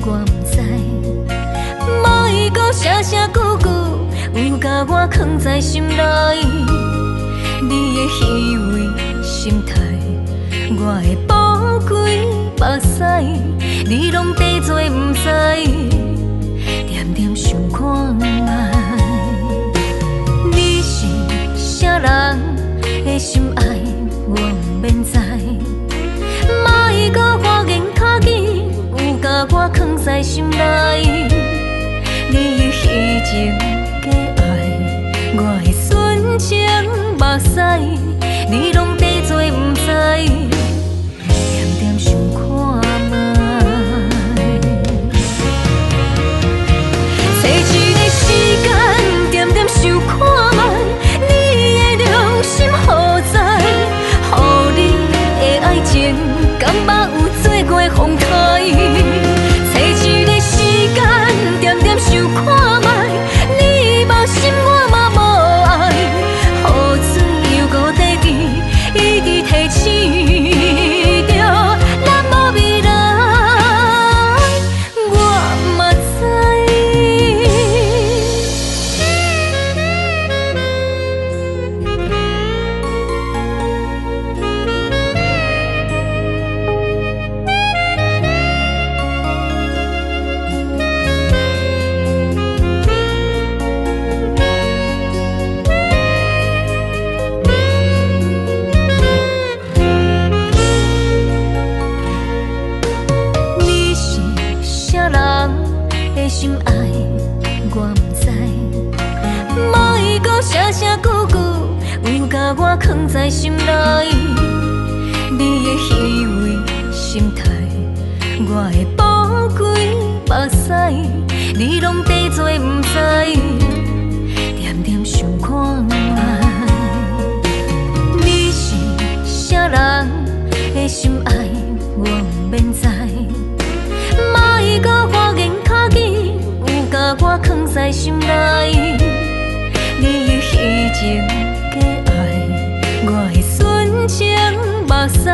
我不知，无伊搁声声句句，有甲我藏在心内。你的虚伪心态，我的宝贵目屎，你拢在做不知，点点想看卖。你是啥人的心爱，我不免知。莫伊搁花言巧语，有甲我藏在心内。你的虚情假爱，我的纯情目屎，你拢在做不知，点点想看卖。找一个时间，点点想看卖，你的良心何在？予你的爱情，敢捌有做过风台？找一个时间，点点想看卖，你无心我嘛无爱，雨水又搁在滴，一直提醒着咱无未来，我嘛知。你是啥人的心爱，我不知，莫伊搁声声句句，有甲我藏在心内。你的虚伪心态，我的宝贵目屎，你拢在做不知，点点想看卖。你是啥人的心爱，我不免知。莫伊搁花言巧语，有甲我藏在心内。你的虚情假爱，我的纯情目屎，